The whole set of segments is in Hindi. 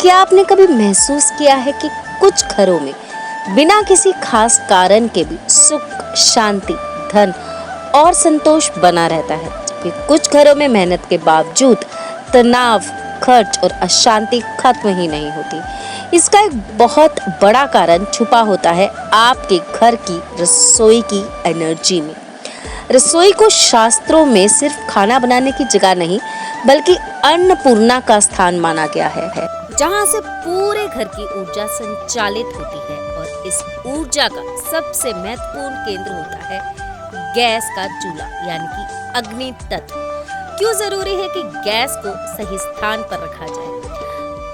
क्या आपने कभी महसूस किया है कि कुछ घरों में बिना किसी खास कारण के भी सुख, शांति, धन और संतोष बना रहता है, जबकि कुछ घरों में मेहनत के बावजूद तनाव, खर्च और अशांति खत्म ही नहीं होती। इसका एक बहुत बड़ा कारण छुपा होता है आपके घर की रसोई की एनर्जी में। रसोई को शास्त्रों में सिर्फ खाना बनाने की जगह नहीं, बल्कि अन्नपूर्णा का स्थान माना गया है, जहां से पूरे घर की ऊर्जा संचालित होती है। और इस ऊर्जा का सबसे महत्वपूर्ण केंद्र होता है गैस का चूल्हा, यानी कि अग्नि तत्व। क्यों जरूरी है कि गैस को सही स्थान पर रखा जाए?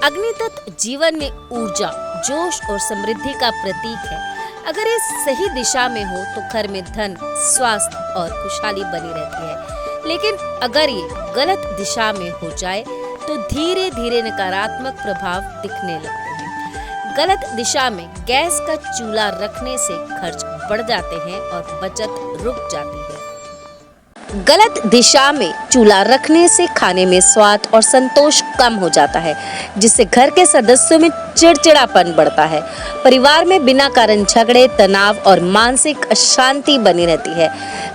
अग्नि तत्व जीवन में ऊर्जा, जोश और समृद्धि का प्रतीक है। अगर ये सही दिशा में हो तो घर में धन, स्वास्थ्य और खुशहाली बनी रहती है। लेकिन अगर ये गलत दिशा में हो जाए तो धीरे धीरे नकारात्मक प्रभाव दिखने लगते हैं। गलत दिशा में गैस का चूल्हा रखने से खर्च बढ़ जाते हैं और बचत रुक जाती है। गलत दिशा में चूल्हा रखने से खाने में स्वाद और संतोष कम हो जाता है, जिससे घर के सदस्यों में चिड़चिड़ापन बढ़ता है। परिवार में बिना कारण झगड़े, तनाव और मानसिक अशांति बनी रहती है।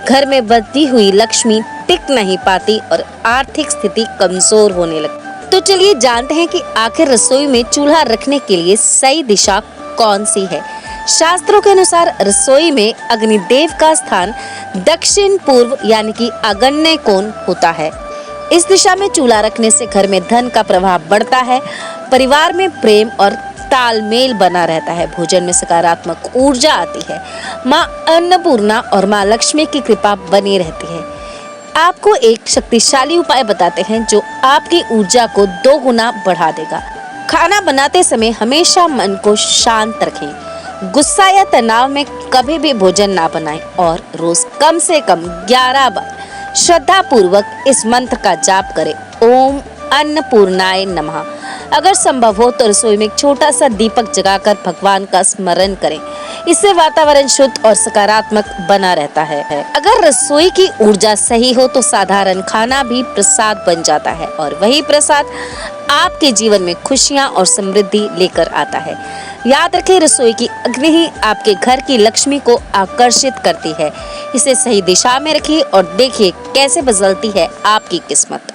घर में बची हुई लक्ष्मी टिक नहीं पाती और आर्थिक स्थिति कमजोर होने लगती। तो चलिए जानते हैं कि आखिर रसोई में चूल्हा रखने के लिए सही दिशा कौन सी है। शास्त्रों के अनुसार रसोई में अग्निदेव का स्थान दक्षिण पूर्व यानी कि आग्नेय कोण होता है। इस दिशा में चूल्हा रखने से घर में धन का प्रभाव बढ़ता है, परिवार में प्रेम और तालमेल बना रहता है, भोजन में सकारात्मक ऊर्जा आती है, माँ अन्नपूर्णा और माँ लक्ष्मी की कृपा बनी रहती है। आपको एक शक्तिशाली उपाय बताते हैं जो आपकी ऊर्जा को 2 गुना बढ़ा देगा। खाना बनाते समय हमेशा मन को शांत रखें, गुस्सा या तनाव में कभी भी भोजन ना बनाएं और रोज कम से कम 11 बार श्रद्धा पूर्वक इस मंत्र का जाप करें, ओम अन्नपूर्णाय नमः। अगर संभव हो तो रसोई में एक छोटा सा दीपक जगाकर भगवान का स्मरण करें। इससे वातावरण शुद्ध और सकारात्मक बना रहता है। अगर रसोई की ऊर्जा सही हो तो साधारण खाना भी प्रसाद बन जाता है और वही प्रसाद आपके जीवन में खुशियां और समृद्धि लेकर आता है। याद रखें, रसोई की अग्नि ही आपके घर की लक्ष्मी को आकर्षित करती है। इसे सही दिशा में रखिए और देखिए कैसे बदलती है आपकी किस्मत।